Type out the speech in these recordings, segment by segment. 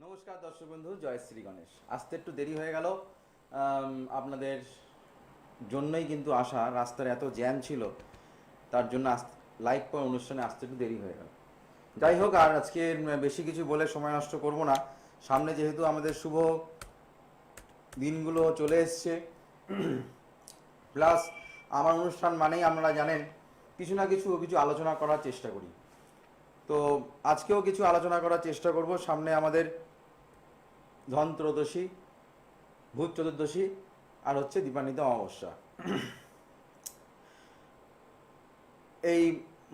নমস্কার দর্শক বন্ধু, জয় শ্রী গণেশ। আসতে একটু দেরি হয়ে গেল, আপনাদের জন্যই কিন্তু আসা। রাস্তার এত জ্যাম ছিল, তার জন্য লাইভ অনুষ্ঠানে আসতে একটু দেরি হয়ে গেল। যাই হোক, আর আজকে বেশি কিছু বলে সময় নষ্ট করব না। সামনে যেহেতু আমাদের শুভ দিনগুলো চলে এসছে, প্লাস আমার অনুষ্ঠান মানেই আপনারা জানেন কিছু না কিছু কিছু আলোচনা করার চেষ্টা করি। তো আজকেও কিছু আলোচনা করার চেষ্টা করব। সামনে আমাদের ধনত্রয়োদশী, ভূত চতুর্দশী, আর হচ্ছে দীপান্বিতা অমাবস্যা। এই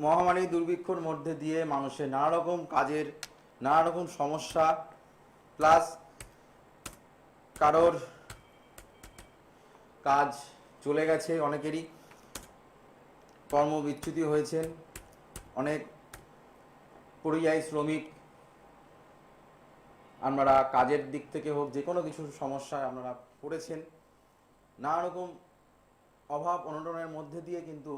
মহামারী দুর্ভিক্ষর মধ্যে দিয়ে মানুষের নানা রকম কাজের নানা রকম সমস্যা, প্লাস কারোর কাজ চলে গেছে, অনেকেরই কর্মবিচ্যুতি হয়েছেন, অনেক পরিযায়ী শ্রমিক আপনারা কাজের দিক থেকে হোক যে কোনো কিছু সমস্যায় আপনারা পড়েছেন। নানা রকম অভাব অনটনের মধ্যে দিয়ে কিন্তু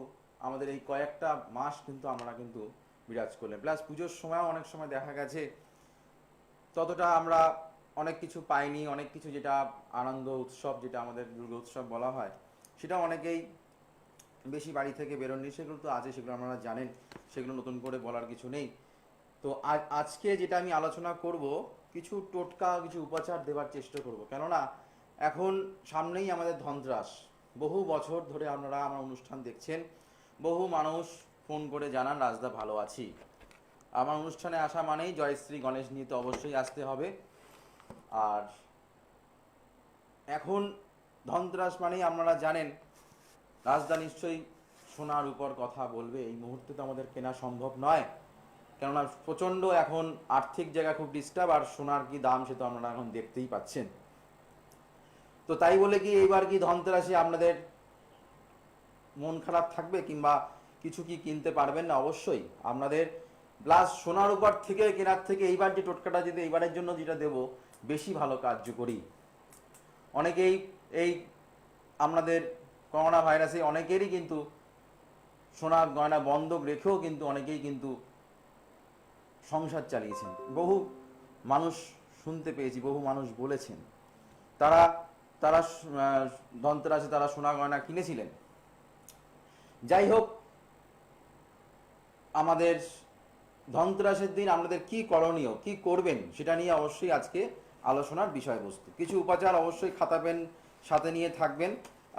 আমাদের এই কয়েকটা মাস কিন্তু আমরা কিন্তু বিরাজ করলেন। প্লাস পুজোর সময়ও অনেক সময় দেখা গেছে ততটা আমরা অনেক কিছু পাইনি, অনেক কিছু যেটা আনন্দ উৎসব, যেটা আমাদের দুর্গা উৎসব বলা হয়, সেটা অনেকেই বেশি বাড়ি থেকে বেরোননি। সেগুলো তো আছে, সেগুলো আপনারা জানেন, সেগুলো নতুন করে বলার কিছু নেই। তো আজকে যেটা আমি আলোচনা করব, কিছু টোটকা, কিছু উপাচার দেওয়ার চেষ্টা করব। কেননা এখন সামনেই আমাদের ধনতেরাস। বহু বছর ধরে আপনারা আমার অনুষ্ঠান দেখছেন, বহু মানুষ ফোন করে জানান রাজদা ভালো আছি। আমার অনুষ্ঠানে আসা মানেই জয়শ্রী গণেশ নিয়ে তো অবশ্যই আসতে হবে। আর এখন ধনতেরাস মানেই আপনারা জানেন রাজদা নিশ্চয়ই সোনার উপর কথা বলবে। এই মুহূর্তে তো আমাদের কেনা সম্ভব নয়, কেননা প্রচণ্ড এখন আর্থিক জায়গা খুব ডিস্টার্ব, আর সোনার কি দাম সে তো আপনারা এখন দেখতেই পাচ্ছেন। তো তাই বলে কি এইবার কি ধনতেরাসে আপনাদের মন খারাপ থাকবে কিংবা কিছু কি কিনতে পারবেন না? অবশ্যই আপনাদের প্লাস সোনার উপর থেকে কেনার থেকে এইবার যে টোটকাটা যদি এইবারের জন্য যেটা দেব বেশি ভালো কার্যকরী। অনেকেই এই আপনাদের করোনা ভাইরাসে অনেকেরই কিন্তু সোনার গয়না বন্ধক রেখেও কিন্তু অনেকেই কিন্তু সংসার চালিয়েছেন। বহু মানুষ শুনতে পেয়েছি, বহু মানুষ বলেছেন তারা তারা ধনতেরাসে তারা সোনা গয়না কিনেছিলেন। যাই হোক, আমাদের ধনতেরাসের দিন আপনাদের কি করণীয়, কি করবেন, সেটা নিয়ে অবশ্যই আজকে আলোচনার বিষয়বস্তু। কিছু উপাচার অবশ্যই খাতা পেন সাথে নিয়ে থাকবেন।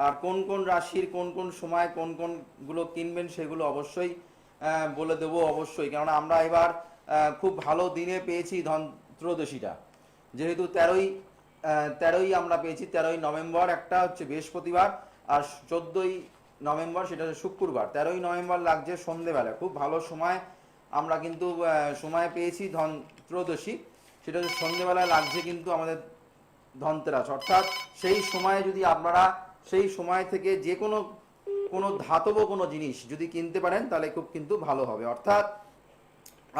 আর কোন কোন রাশির কোন কোন সময় কোন কোনগুলো কিনবেন সেগুলো অবশ্যই বলে দেবো অবশ্যই। কেননা আমরা এবার খুব ভালো দিনে পেয়েছি ধনত্রয়োদশীটা, যেহেতু তেরোই আমরা পেয়েছি। 13ই নভেম্বর একটা হচ্ছে বৃহস্পতিবার, আর 14ই নভেম্বর সেটা হচ্ছে শুক্রবার। 13ই নভেম্বর লাগছে সন্ধেবেলা, খুব ভালো সময় আমরা কিন্তু সময় পেয়েছি ধনত্রয়োদশী, সেটা হচ্ছে সন্ধেবেলায় লাগছে কিন্তু আমাদের ধনতেরাস। অর্থাৎ সেই সময়ে যদি আপনারা সেই সময় থেকে যে কোনো ধাতব কোনো জিনিস যদি কিনতে পারেন তাহলে খুব কিন্তু ভালো হবে। অর্থাৎ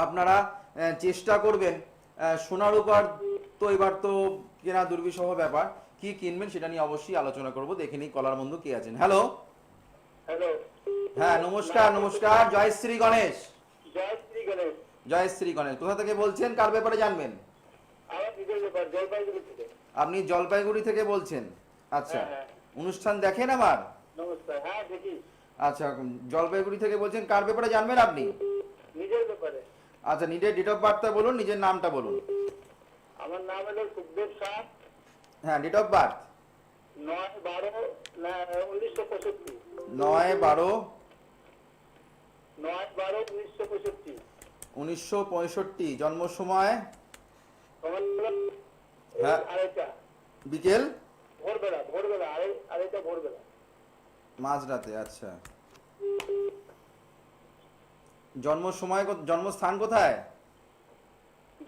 আপনারা চেষ্টা করবেন সোনার উপর। তো এবার তো কেনা দুর্বিষহ ব্যাপার, কি কিনবেন সেটা নিয়ে অবশ্যই আলোচনা করব। দেখে নিই কলার বন্ধু কে আছেন। হ্যালো। হ্যালো। হ্যাঁ, নমস্কার। নমস্কার, জয় শ্রী গণেশ। জয় শ্রী গণেশ। জয় শ্রী গণেশ। কোথা থেকে বলছেন, কার ব্যাপারে জানবেন? আমার নিজের ব্যাপার, জলপাইগুড়ি থেকে। আপনি জলপাইগুড়ি থেকে বলছেন? আচ্ছা, হ্যাঁ হ্যাঁ। অনুষ্ঠান দেখেন আমার? নমস্কার, হ্যাঁ দেখি। আচ্ছা, জলপাইগুড়ি থেকে বলছেন, কার ব্যাপারে জানবেন আপনি? নিজের ব্যাপারে। আচ্ছা, নিজের ডেট অফ বার্থটা বলুন, নিজের নামটা বলুন। আমার নাম হলো সুখদেব শাহ। হ্যাঁ, ডেট অফ বার্থ 9/12/1965। 9/12 9/12/1965। 1965। জন্ম সময়? আমার হলো হ্যাঁ, আড়াইটা বিকেল, ভোরবেলা, আড়াইটা ভোরবেলা। মাঝরাতে। আচ্ছা, জন্ম সময়, জন্মস্থান কোথায়?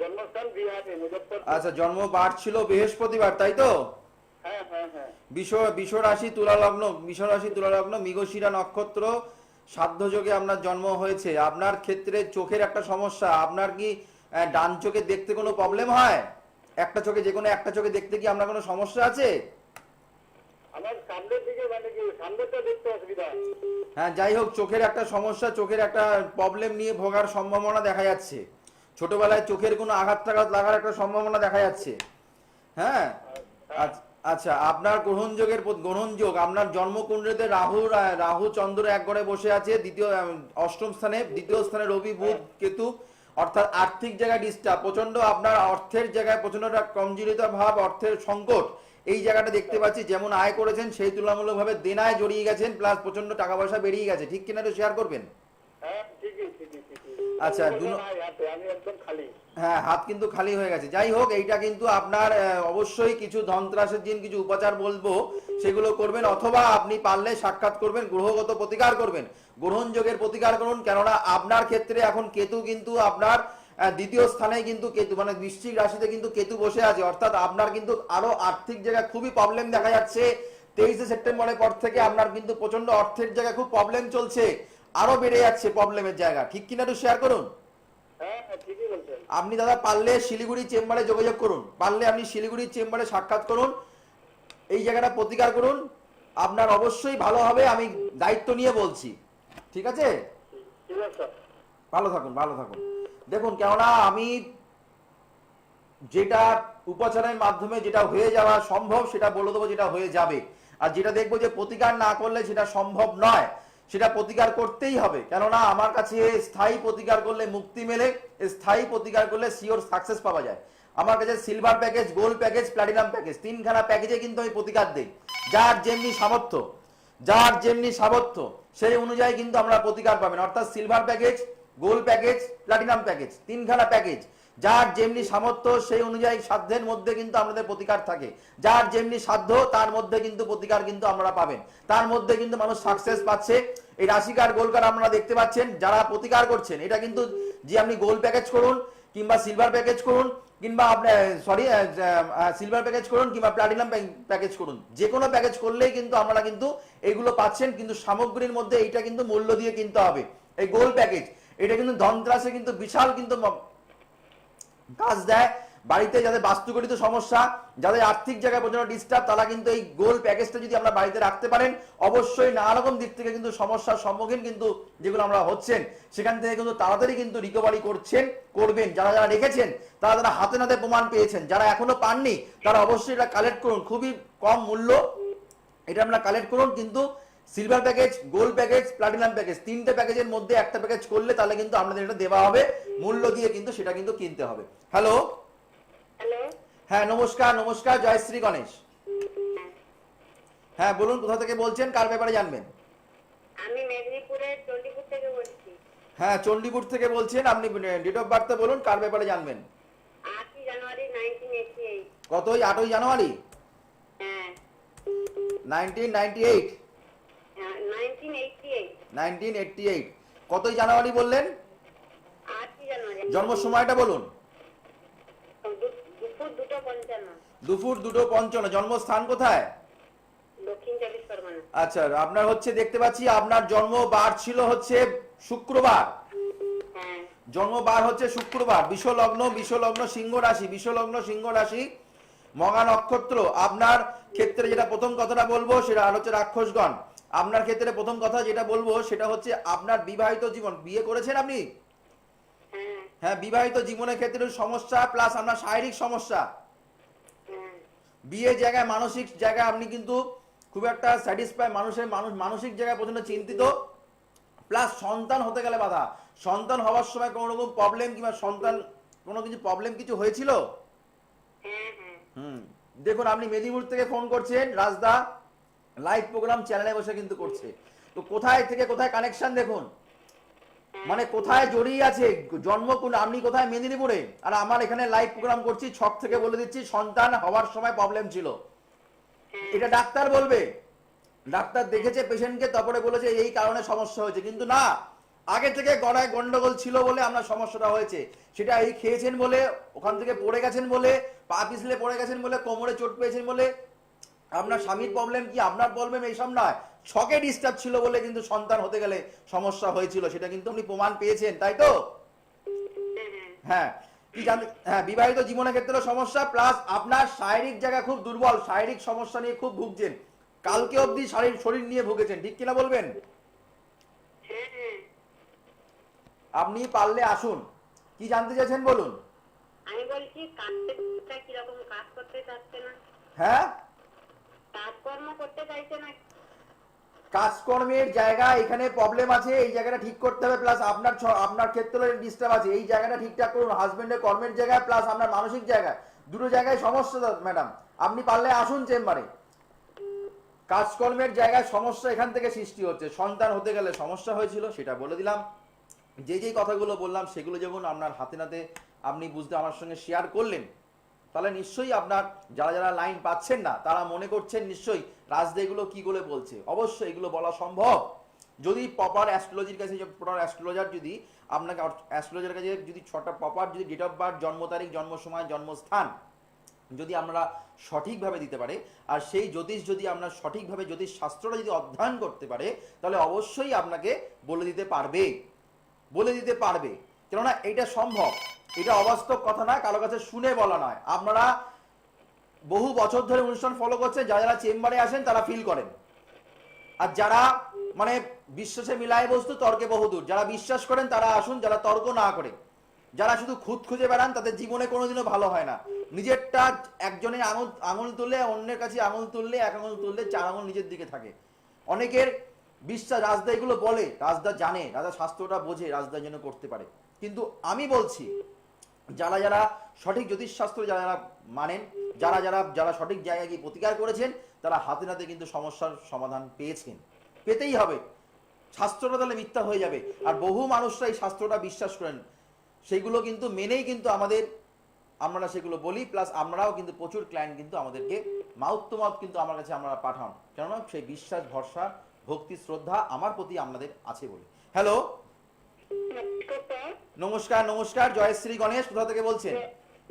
জন্মস্থান বিহারে, মুজফ্ফরপুর। আচ্ছা, জন্ম বার ছিল বৃহস্পতিবার, তাই তো? হ্যাঁ হ্যাঁ হ্যাঁ। বিষ রাশি তুলা লগ্ন, মৃগশিরা নক্ষত্র, সাধ্য যোগে আপনার জন্ম হয়েছে। আপনার ক্ষেত্রে চোখের একটা সমস্যা। আপনার কি ডান চোখে দেখতে কোনো প্রবলেম হয়? একটা চোখে, যে কোনো একটা চোখে দেখতে কি আপনার কোনো সমস্যা আছে? আমার সামনের দিকে মানে কি সামনেটা দেখতে অসুবিধা। হ্যাঁ, যাই হোক, চোখের একটা সমস্যা, চোখের একটা প্রবলেম নিয়ে ভোগার সম্ভাবনা দেখা যাচ্ছে। ছোটবেলায় চোখের কোনো আঘাত টাঘাত লাগার একটা সম্ভাবনা দেখা যাচ্ছে। হ্যাঁ, আচ্ছা, আপনার গ্রহণযোগ আপনার জন্মকুণ্ডলীতে রাহু চন্দ্র এক ঘরে বসে আছে, অষ্টম স্থানে, দ্বিতীয় স্থানে রবি বুধ কেতু, অর্থাৎ আর্থিক জায়গায় ডিস্টার্ব প্রচন্ড, আপনার অর্থের জায়গায় প্রচন্ড একটা কমজোরিতা ভাব, অর্থের সংকট এই জায়গাটা দেখতে পাচ্ছি। যেমন আয় করেছেন সেই তুলনামূলকভাবে দেনায় জড়িয়ে গেছেন, প্লাস প্রচন্ড টাকা পয়সা বেরিয়ে গেছে, ঠিক কিনা একটু শেয়ার করবেন। হ্যাঁ ঠিকই। আচ্ছা, আমি একদম খালি। হ্যাঁ, হাত কিন্তু খালি হয়ে গেছে। যাই হোক, এইটা কিন্তু আপনার অবশ্যই কিছু ধনত্রাসের দিন কিছু উপাচার বলবো, সেগুলো করবেন, অথবা আপনি পারলে সাক্ষাৎ করবেন, গ্রহগত প্রতিকার করবেন, গ্রহণযোগের প্রতিকার করুন। কেননা আপনার ক্ষেত্রে এখন কেতু কিন্তু আপনার দ্বিতীয় স্থানে, কিন্তু কেতু মানে বৃশ্চিক রাশিতে কিন্তু কেতু বসে আছে, অর্থাৎ আপনার কিন্তু আরো আর্থিক জায়গায় খুবই প্রবলেম দেখা যাচ্ছে। 23শে সেপ্টেম্বরের পর থেকে আপনার কিন্তু প্রচন্ড অর্থের জায়গায় খুব প্রবলেম চলছে, আরো বেড়ে যাচ্ছে প্রবলেমের জায়গা, ঠিক কিনা একটু শেয়ার করুন। হ্যাঁ ঠিকই বলছেন। আপনি দাদা পারলে শিলিগুড়ি চেম্বারে যোগাযোগ করুন, পারলে আপনি শিলিগুড়ি চেম্বারে সাক্ষাৎ করুন, এই জায়গাটা প্রতিকার করুন, আপনার অবশ্যই ভালো হবে, আমি দায়িত্ব নিয়ে বলছি, ঠিক আছে? ঠিক আছে। ভালো থাকুন, ভালো থাকুন। দেখুন, কেননা আমি যেটা উপাচারের মাধ্যমে যেটা হয়ে যাওয়া সম্ভব সেটা বলে দেবো, যেটা হয়ে যাবে, আর যেটা দেখবো যে প্রতিকার না করলে সেটা সম্ভব নয়, সেটা প্রতিকার করতেই হবে। কেননা আমার কাছে স্থায়ী প্রতিকার করলে মুক্তি মেলে, স্থায়ী প্রতিকার করলে সিওর সাকসেস পাওয়া যায়। আমার কাছে silver package, gold package, platinum package, তিনখানা প্যাকেজে কিন্তু আমি প্রতিকার দিই। যার যেমনি সামর্থ্য, যার যেমনি সামর্থ্য সেই অনুযায়ী কিন্তু আমরা প্রতিকার পাবেন। অর্থাৎ silver package, gold package, platinum package, তিনখানা প্যাকেজ, যার যেমনি সামর্থ্য সেই অনুযায়ী সাধ্যের মধ্যে কিন্তু আমাদের প্রতিকার থাকে। যার যেমনি সাধ্য তার মধ্যে কিন্তু প্রতিকার কিন্তু আমরা পাবেন, তার মধ্যে কিন্তু মানুষ সাকসেস পাচ্ছে। এই রাশিকার গোল কার্ড আপনারা দেখতে পাচ্ছেন, যারা প্রতিকার করছেন, এটা কিন্তু যে আপনি গোল্ড প্যাকেজ করুন কিংবা সিলভার প্যাকেজ করুন কিংবা আপনি সিলভার প্যাকেজ করুন কিংবা প্ল্যাটিনাম প্যাকেজ করুন, যে কোনো প্যাকেজ করলেই কিন্তু আপনারা কিন্তু এগুলো পাচ্ছেন। কিন্তু সামগ্রীর মধ্যে এইটা কিন্তু মূল্য দিয়ে কিনতে হবে। এই গোল্ড প্যাকেজ এটা কিন্তু ধনত্রাসে কিন্তু বিশাল কিন্তু কাজ দেয়। বাড়িতে যাদের বাস্তুগঠিত সমস্যা, যাদের আর্থিক জায়গায় প্রচন্ড ডিস্টার্ব, তারা কিন্তু এই গোল্ড প্যাকেজটা যদি আমরা বাড়িতে রাখতে পারেন, অবশ্যই নানা রকম দিক থেকে কিন্তু সমস্যার সম্মুখীন কিন্তু যেগুলো আমরা হচ্ছেন সেখান থেকে কিন্তু তাড়াতাড়ি কিন্তু রিকভারি করবেন। যারা যারা রেখেছেন তারা হাতে নাতে প্রমাণ পেয়েছেন, যারা এখনো পাননি তারা অবশ্যই এটা কালেক্ট করুন, খুবই কম মূল্য, এটা আমরা কালেক্ট করুন। কিন্তু silver package, gold package, platinum package, তিনটে প্যাকেজের মধ্যে একটা প্যাকেজ করলে তাহলে কিন্তু আপনাদের এটা দেওয়া হবে, মূল্য দিয়ে কিন্তু সেটা কিন্তু কিনতে হবে। হ্যালো, হ্যাঁ নমস্কার, নমস্কার, জয় শ্রী গণেশ। হ্যাঁ বলুন, কোথা থেকে বলছেন, কার ব্যাপারে জানবেন? আমি মেদিনীপুরের চণ্ডীপুর থেকে বলছি। হ্যাঁ চণ্ডীপুর থেকে বলছেন, আপনি ডেট অফ বার্থটা বলুন, কার ব্যাপারে জানবেন? 8 জানুয়ারি 1988। কতই? 8ই জানুয়ারি হ্যাঁ 1998? 1988। 1988 কতই জানুয়ারি বললেন? 8 জানুয়ারি। জন্ম সময়টা বলুন। দুপুর 2:55। দুপুর 2:55। জন্মস্থান কোথায়? দক্ষিণ 24 পরগনা। আচ্ছা, আপনার হচ্ছে দেখতে পাচ্ছি আপনার জন্ম বার ছিল হচ্ছে শুক্রবার, হ্যাঁ জন্ম বার হচ্ছে শুক্রবার, বিশ্বলগ্ন সিংহ রাশি, বিশ্বলগ্ন সিংহ রাশি, মগা নক্ষত্র। আপনার ক্ষেত্রে যেটা প্রথম কথাটা বলবো সেটা আর হচ্ছে রাক্ষসগণ। আপনার ক্ষেত্রে প্রথম কথা যেটা বলবো সেটা হচ্ছে আপনার বিবাহিত জীবন, বিয়ে করেছেন আপনি? হ্যাঁ হ্যাঁ, বিবাহিত জীবনের ক্ষেত্রে সমস্যা প্লাস আপনার শারীরিক সমস্যা, হ্যাঁ বিয়ে জায়গায় মানসিক জায়গায় আপনি কিন্তু খুব একটা স্যাটিসফাই, মানসিক জায়গায় প্রচন্ড চিন্তিত, প্লাস সন্তান হতে গেলে বাধা, সন্তান হওয়ার সময় কোনো রকম প্রবলেম কিংবা সন্তান কোনো কিছু প্রবলেম কিছু হয়েছিল? হ্যাঁ। দেখুন, আপনি মেদিনীপুর থেকে ফোন করছেন, রাজদা লাইভ প্রোগ্রাম চ্যানেলে বসে কিন্তু করছে, তো কোথায় থেকে কোথায় কানেকশন দেখুন, মানে কোথায় জড়িয়ে আছে জন্ম কোন, আপনি কোথায়? মেদিনীপুরে, আর আমার এখানে লাইভ প্রোগ্রাম করছি, ছক থেকে বলে দিচ্ছি সন্তান হওয়ার সময় প্রবলেম ছিল। এটা ডাক্তার বলবে, ডাক্তার দেখেছে পেশেন্টকে, তারপরে বলেছে এই কারণে সমস্যা হয়েছে, কিন্তু না, আগে থেকে গড়ায় গন্ডগোল ছিল বলে আপনার সমস্যাটা হয়েছে। সেটা এই খেয়েছেন বলে, ওখান থেকে পড়ে গেছেন বলে, পা পিছলে পড়ে গেছেন বলে, কোমরে চোট পেয়েছেন বলে, আপনার স্বামীর প্রবলেম কি আপনার প্রবলেম এইসব নয়, ছকে ডিস্টার্ব ছিল বলে কিন্তু সন্তান হতে গেলে সমস্যা হয়েছিল, সেটা কিন্তু আপনি প্রমাণ পেয়েছেন, তাই তো? হ্যাঁ, কি জানেন, হ্যাঁ বিবাহিত জীবনের ক্ষেত্রে সমস্যা, প্লাস আপনার শারীরিক জায়গা খুব দুর্বল, শারীরিক সমস্যা নিয়ে খুব ভুগছেন, কালকে অবধি শরীর নিয়ে ভুগেছেন, ঠিক কিনা বলবেন? আপনি পারলে আসুন, কি জানতে চাইছেন বলুন। আমি বলছি কাজটা কিরকম কাজ করতে চাচ্ছে না, হ্যাঁ, কাজকর্ম করতে চাইছে না। কাজকর্মের জায়গা এখানে প্রবলেম আছে, এই জায়গাটা ঠিক করতে হবে, প্লাস আপনার ক্ষেত্রে ডিস্টার্ব আছে, এই জায়গাটা ঠিকঠাক করুন। হাজবেন্ডের কর্মের জায়গায় প্লাস আপনার মানসিক জায়গায়, দুটো জায়গায় সমস্যা ম্যাডাম। আপনি পারলে আসুন চেম্বারে। কাজকর্মের জায়গায় সমস্যা এখান থেকে সৃষ্টি হচ্ছে, সন্তান হতে গেলে সমস্যা হয়েছিল সেটা বলে দিলাম। যে কথাগুলো বললাম সেগুলো যখন আপনার হাতে নাতে আপনি বুঝতে আমার সঙ্গে শেয়ার করলেন, তাহলে নিশ্চয়ই আপনার যারা যারা লাইন পাচ্ছেন না তারা মনে করছেন নিশ্চয়ই রাজদা এগুলো কি করে বলছে। অবশ্যই এগুলো বলা সম্ভব যদি প্রপার অ্যাস্ট্রোলজির কাছে, প্রপার অ্যাস্ট্রোলজার যদি আপনাকে, অ্যাস্ট্রোলজার কাছে যদি ছটা প্রপার যদি ডেট অফ বার্থ, জন্ম তারিখ, জন্ম সময়, জন্মস্থান যদি আমরা সঠিকভাবে দিতে পারে, আর সেই জ্যোতিষ যদি আমরা সঠিকভাবে জ্যোতিষ শাস্ত্রটা যদি অধ্যয়ন করতে পারে, তাহলে অবশ্যই আপনাকে বলে দিতে পারবে, বলে দিতে পারবে। কেননা এটা সম্ভব, এটা অবাস্তব কথা না, কারো কাছে শুনে বলা নয়। আপনারা বহু বছর ধরে অনুষ্ঠান ফলো করছেন, যারা যারা চেম্বারে আসেন তারা ফিল করেন। আর যারা মানে বিশ্বাসে মিলায় বস্তু তর্কে বহুদূর, যারা বিশ্বাস করেন তারা আসুন, যারা তর্ক না করে, যারা শুধু খুঁত খুঁজে বেড়ান তাদের জীবনে কোনোদিনও ভালো হয় না। নিজেরটা একজনের আঙুল তুললে, অন্যের কাছে আঙুল তুললে, এক আঙুল তুললে চার আঙুল নিজের দিকে থাকে। অনেকের বিশ্বাস, রাজদা এগুলো বলে, রাজদা জানে, রাজা শাস্ত্রটা বোঝে, রাজদা যেন করতে পারে। কিন্তু আমি বলছি যারা যারা সঠিক জ্যোতিষশাস্ত্র যারা যারা মানেন, যারা যারা যারা সঠিক জায়গায় গিয়ে প্রতিকার করেছেন, তারা হাতে নাতে কিন্তু সমস্যার সমাধান পেয়েছেন, পেতেই হবে। শাস্ত্রটা তাহলে মিথ্যা হয়ে যাবে। আর বহু মানুষরা এই শাস্ত্রটা বিশ্বাস করেন, সেইগুলো কিন্তু মেনেই কিন্তু আমরা সেগুলো বলি, প্লাস আমরাও কিন্তু প্রচুর ক্লায়েন্ট কিন্তু আমাদেরকে মাউথ টু মাউথ কিন্তু আমার কাছে আমরা পাঠান, কেননা সেই বিশ্বাস, ভরসা, ভক্তি, শ্রদ্ধা আমার প্রতি আপনাদের আছে বলে। হ্যালো, নমস্কার। নমস্কার, জয়শ্রী গণেশ, কোথা থেকে বলছেন?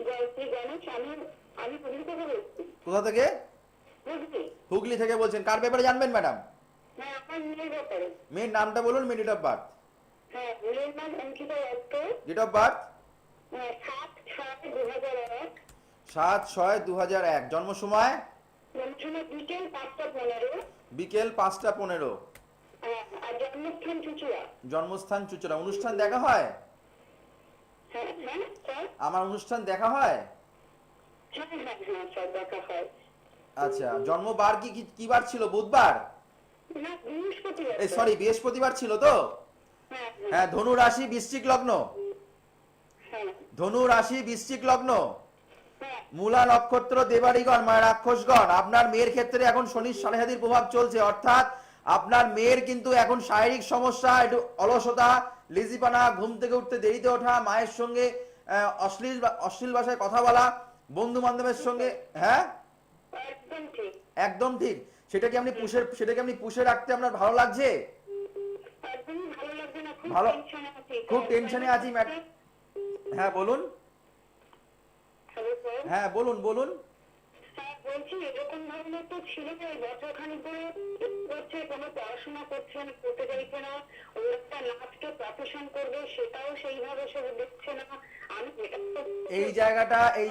জয়শ্রী গণেশ, আমি হুগলি থেকে বলছি। কোথা থেকে? হুগলি। হুগলি থেকে বলছেন। কার ব্যাপারে জানবেন ম্যাডাম? না, আমার মেয়ের ব্যাপারে। মেয়ের নামটা বলুন, মেয়ে ডেট অফ বার্থ। হ্যাঁ, মেয়ের নাম Ankita Dutta. Date of birth 7/6/2001। 7/6/2001। জন্ম সময়? জন্মসময় বিকেল 5টা 15। বিকেল 5টা 15। আর জন্মস্থান চুচুড়া। জন্মস্থান চুচুড়া। অনুষ্ঠান দেখা হয়? হ্যাঁ হ্যাঁ স্যার। আমার অনুষ্ঠান দেখা হয়? হ্যাঁ হ্যাঁ হ্যাঁ স্যার, দেখা হয়। আচ্ছা, জন্মবার কি বার ছিল? বুধবার? না, বৃহস্পতিবার। সরি, বৃহস্পতিবার ছিল তো? হ্যাঁ হ্যাঁ, ধনু রাশি বৃশ্চিক লগ্ন। হ্যাঁ ধনু রাশি বৃশ্চিক লগ্ন, হ্যাঁ। মূলা নক্ষত্র, দেবাড়িগণ, মানে রাক্ষসগণ। আপনার মেয়ের ক্ষেত্রে এখন শনির সাড়ে সাতির প্রভাব চলছে, অর্থাৎ আপনার মেয়ের কিন্তু এখন শারীরিক সমস্যা, একটু অলসতা, লেজিপানা, ঘুম থেকে উঠতে দেরিতে ওঠা, মায়ের সঙ্গে অশ্লীল ভাষায় কথা বলা, বন্ধু বান্ধবের সঙ্গে। হ্যাঁ, একদম ঠিক। একদম ঠিক। সেটা কি আপনি পুষে রাখতে আপনার ভালো লাগছে? একদমই ভালো লাগছে না, খুব ভালো, টেনশনে আছি। খুব টেনশনে আছি ম্যাডাম। হ্যাঁ বলুন। Hello sir. হ্যাঁ বলুন বলুন। হ্যাঁ, বলছি এরকম ধরনের তো ছিল না, বছর খানিক ধরে করছে, কোনো পড়াশোনা করতে চাইছে না। ও একটা লাস্টে প্রফেশন করবে, সেটাও সেইভাবে সে দেখছে না। আমি এই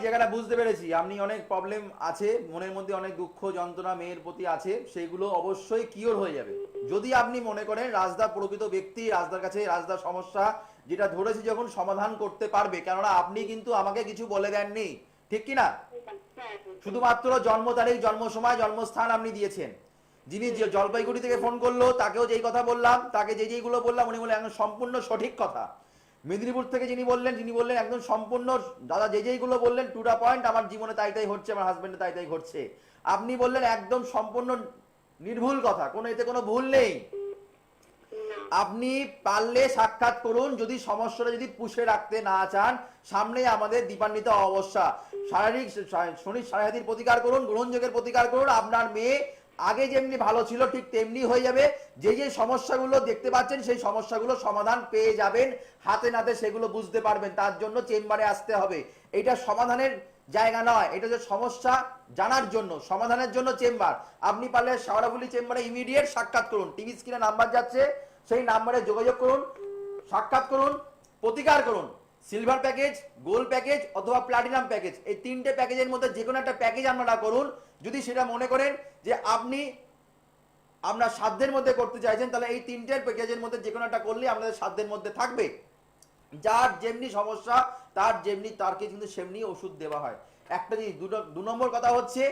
জায়গাটা বুঝতে পেরেছি। আপনি অনেক প্রবলেম আছে মনের মধ্যে, অনেক দুঃখ যন্ত্রণা মেয়ের প্রতি আছে, সেইগুলো অবশ্যই কিওর হয়ে যাবে যদি আপনি মনে করেন রাজদা প্রকৃত ব্যক্তি, রাজদার কাছে রাজদার সমস্যা যেটা ধরেছি যখন সমাধান করতে পারবে। কেননা আপনি কিন্তু আমাকে কিছু বলে দেননি, ঠিক কি না? শুধুমাত্র জন্ম তারিখ, জন্ম সময়, জন্মস্থান আপনি দিয়েছেন। যিনি জলপাইগুড়ি থেকে ফোন করলো তাকেও যেই কথা বললাম, তাকে যেইগুলো বললাম, উনি বললেন একদম সম্পূর্ণ সঠিক কথা। মেদিনীপুর থেকে যিনি বললেন একদম সম্পূর্ণ, দাদা যেইগুলো বললেন টু দা পয়েন্ট, আমার জীবনে তাই হচ্ছে, আমার হাজবেন্ডে তাই ঘটছে। আপনি বললেন একদম সম্পূর্ণ নির্ভুল কথা, এতে কোনো ভুল নেই। আপনি পারলে সাক্ষাৎ করুন, যদি সমস্যাটা যদি পুষে রাখতে না চান, সামনে আমাদের দীপান্বিত অমাবস্যা, শারীরিক শনির সাড়ে সাতির প্রতিকার করুন, গ্রহণযোগের প্রতিকার করুন। আপনার মেয়ে আগে যেমনি ভালো ছিল ঠিক তেমনি হয়ে যাবে। যে সমস্যাগুলো দেখতে পাচ্ছেন সেই সমস্যাগুলো সমাধান পেয়ে যাবেন, হাতে নাতে সেগুলো বুঝতে পারবেন। তার জন্য চেম্বারে আসতে হবে। এটা সমাধানের জায়গা নয়, এটা যে সমস্যা জানার জন্য, সমাধানের জন্য চেম্বার। আপনি পারলে শেওড়াফুলি চেম্বারে ইমিডিয়েট সাক্ষাৎ করুন। টিভি স্ক্রিনে নাম্বার যাচ্ছে, সেই নাম্বারে যোগাযোগ করুন, সাক্ষাৎ করুন, প্রতিকার করুন। সিলভার প্যাকেজ, গোল্ড প্যাকেজ অথবা প্লাটিনাম প্যাকেজ, এই তিনটে প্যাকেজের মধ্যে যে কোনো একটা প্যাকেজ আপনারা করুন। যদি সেটা মনে করেন যে আপনি আপনার সাধ্যের মধ্যে করতে চাইছেন, তাহলে এই তিনটের প্যাকেজের মধ্যে যে কোনো একটা করলে আপনাদের সাধ্যের মধ্যে থাকবে। যার যেমনি সমস্যা তারকে কিন্তু সেমনি ওষুধ দেওয়া হয়। একটা জিনিস, দু নম্বর কথা হচ্ছে,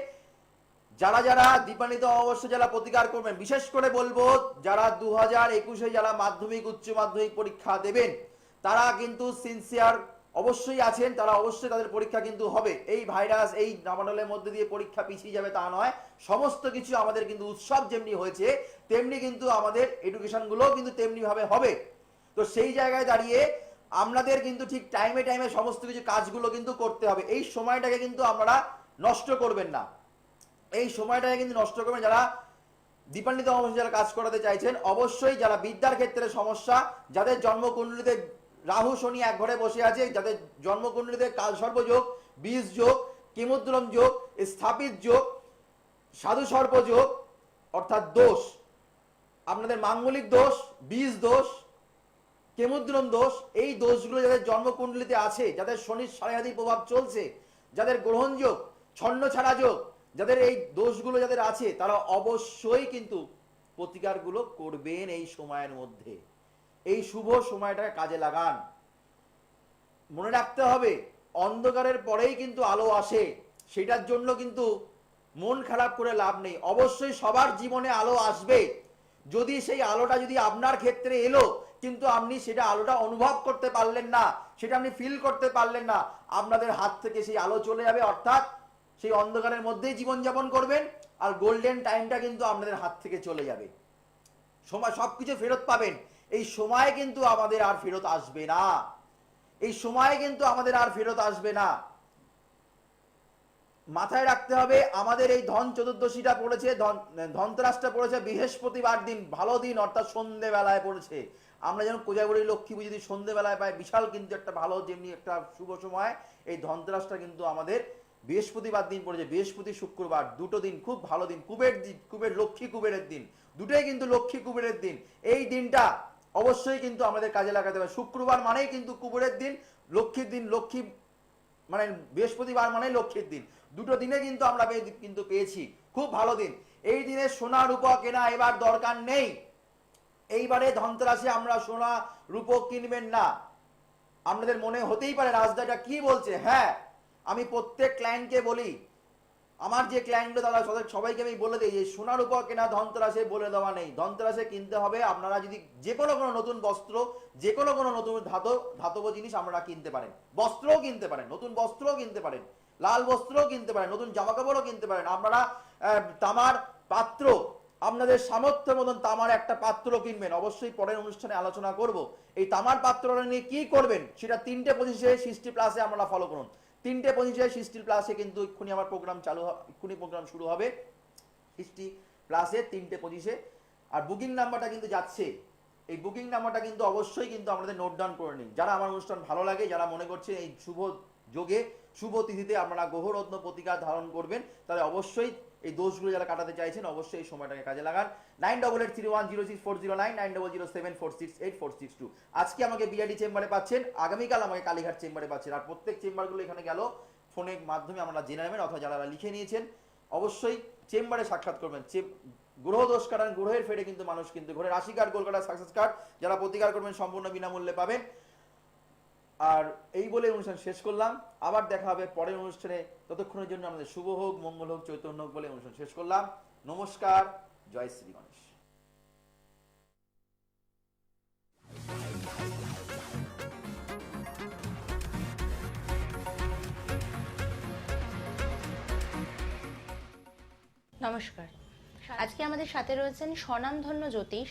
যারা যারা দীপান্বিত অমাবস্যা যারা প্রতিকার করবেন, বিশেষ করে বলবো যারা 2021-এ যারা মাধ্যমিক উচ্চ মাধ্যমিক পরীক্ষা দেবেন, তারা কিন্তু সিনসিয়ার অবশ্যই আছেন, তারা অবশ্যই তাদের পরীক্ষা কিন্তু হবে। এই ভাইরাস এই দাবানলের মধ্যে দিয়ে পরীক্ষা পিছিয়ে যাবে তা নয়, সমস্ত কিছু আমাদের কিন্তু উৎসব যেমনি হয়েছে তেমনি কিন্তু আমাদের এডুকেশনগুলোও কিন্তু তেমনি ভাবে হবে। তো সেই জায়গায় দাঁড়িয়ে আপনাদের কিন্তু ঠিক টাইমে টাইমে সমস্ত কিছু কাজগুলো কিন্তু করতে হবে। এই সময়টাকে কিন্তু আপনারা নষ্ট করবেন না, এই সময়টাকে কিন্তু নষ্ট করবেন। যারা দীপান্বিত অমাবস্যা যারা কাজ করাতে চাইছেন, অবশ্যই যারা বিদ্যার ক্ষেত্রে সমস্যা, যাদের জন্মকুণ্ডলিতে রাহু শনি এক ঘরে বসে আছে, যাদের জন্মকুণ্ডলিতে কালসর্প যোগ, বীজ যোগ, কিমুদ্রম যোগ, স্থাপিত যোগ, সাধু সর্প যোগ অর্থাৎ দোষ, আপনাদের মাঙ্গলিক দোষ, বীজ দোষ, কেমুদ্রম দোষ, এই দোষগুলো যাদের জন্মকুণ্ডলিতে আছে, যাদের শনির সাড়ে প্রভাব চলছে, যাদের গ্রহণ যোগ, ছন্ন ছাড়া যোগ, যাদের এই দোষগুলো যাদের আছে, তারা অবশ্যই কিন্তু প্রতিকারগুলো করবেন এই সময়ের মধ্যে। এই শুভ সময়টাকে কাজে লাগান। মনে রাখতে হবে, অন্ধকারের পরেই কিন্তু আলো আসে, সেটার জন্য কিন্তু মন খারাপ করে লাভ নেই। অবশ্যই সবার জীবনে আলো আসবে, যদি সেই আলোটা যদি আপনার ক্ষেত্রে এলো কিন্তু আপনি সেটা আলোটা অনুভব করতে পারলেন না, সেটা আপনি ফিল করতে পারলেন না, আপনাদের হাত থেকে সেই আলো চলে যাবে, অর্থাৎ সেই অন্ধকারের মধ্যেই জীবনযাপন করবেন, আর গোল্ডেন টাইমটা কিন্তু আপনাদের হাত থেকে চলে যাবে। সময় সবকিছু ফেরত পাবেন, এই সময় কিন্তু আমাদের আর ফেরত আসবে না, এই সময় কিন্তু আমাদের আর ফেরত আসবে না। মাথায় রাখতে হবে, আমাদের এই ধন চতুর্দশীটা পড়েছে, ধনতেরাসটা পড়েছে বৃহস্পতিবার দিন, ভালো দিন, অর্থাৎ সন্ধ্যেবেলায় পড়েছে। আমরা যেন কোজাগরী লক্ষ্মী পুজো যদি সন্ধ্যেবেলায় পাই, বিশাল কিন্তু একটা ভালো, যেমনি একটা শুভ সময়। এই ধনতেরাসটা কিন্তু আমাদের বৃহস্পতিবার দিন পড়েছে, বৃহস্পতি শুক্রবার, দুটো দিন খুব ভালো দিন, কুবের লক্ষ্মী কুবেরের দিন, দুটোই কিন্তু লক্ষ্মী কুবেরের দিন। এই দিনটা অবশ্যই কিন্তু আমাদের কাজে লাগাতে হবে। শুক্রবার মানেই কিন্তু কুবেরের দিন, লক্ষ্মীর দিন, লক্ষ্মী মানে বৃহস্পতিবার মানে লক্ষ্মীর দিন, দুটো দিনে কিন্তু আমরা কিন্তু পেয়েছি, খুব ভালো দিন। এই দিনে সোনা রূপা কেনা এবার দরকার নেই। এইবারে ধনতেরাসে আমরা সোনা রূপো কিনবেন না। আপনাদের মনে হতেই পারে রাজদাটা কি বলছে, হ্যাঁ আমি প্রত্যেক ক্লায়েন্টকে বলি, আমার যে ক্লায়েন্টগুলো তারা সবাইকে আমি বলে দিই যে সোনার উপর কেনা ধনতেরাসে বলে দেওয়া নেই, ধনতেরাসে কিনতে হবে। আপনারা যদি যে কোনো নতুন বস্ত্র, যে কোনো নতুন ধাতব জিনিস আপনারা কিনতে পারেন, বস্ত্রও কিনতে পারেন, নতুন বস্ত্রও কিনতে পারেন, লাল বস্ত্রও কিনতে পারেন, নতুন জামা কাপড়ও কিনতে পারেন। আপনারা তামার পাত্র, আপনাদের সামর্থ্য মতন তামার একটা পাত্র কিনবেন, অবশ্যই পরের অনুষ্ঠানে আলোচনা করব। এই তামার পাত্রটা নিয়ে কি করবেন সেটা 3:25-এ 60+ আপনারা ফলো করুন। 3:25-এ 60+ কিন্তু এক্ষুনি আমার প্রোগ্রাম এক্ষুনি প্রোগ্রাম শুরু হবে 60+-এ 3:25-এ। আর বুকিং নাম্বারটা কিন্তু যাচ্ছে, এই বুকিং নাম্বারটা কিন্তু অবশ্যই কিন্তু আপনাদের নোট ডাউন করে নিন। যারা আমার অনুষ্ঠান ভালো লাগে, যারা মনে করছে এই শুভ যোগে শুভ তিথিতে আপনারা গ্রহরত্ন প্রতিকার ধারণ করবেন, তাহলে অবশ্যই এই দোষগুলো যারা কাটাতে চাইছেন অবশ্যই এই সময়টাকে কাজে লাগান। 9883106409, 90074684684662। আজকে আমাকে বিআইডি চেম্বারে পাচ্ছেন, আগামীকাল আমাকে কালীঘাট চেম্বারে পাচ্ছেন। আর প্রত্যেক চেম্বারগুলো এখানে গেল ফোনের মাধ্যমে আপনারা জেনে নেবেন, অথবা যারা লিখে নিয়েছেন অবশ্যই চেম্বারে সাক্ষাৎ করবেন। গ্রহ দোষ কাটান, গ্রহের ফেরে কিন্তু মানুষ কিন্তু ঘরে রাশি কার্ড, গোল কাটার সাকসেস কার্ড যারা প্রতিকার করবেন সম্পূর্ণ বিনামূল্যে পাবেন। আর এই বলে অনুষ্ঠান শেষ করলাম, আবার দেখা হবে পরের অনুষ্ঠানে। ততক্ষণের জন্য আমাদের শুভ হোক, মঙ্গল হোক, চৈতন্য হোক বলে অনুষ্ঠান শেষ করলাম। নমস্কার, জয় শ্রী গণেশ। নমস্কার, আজকে আমাদের সাথে রয়েছেন স্বনামধন্য জ্যোতিষ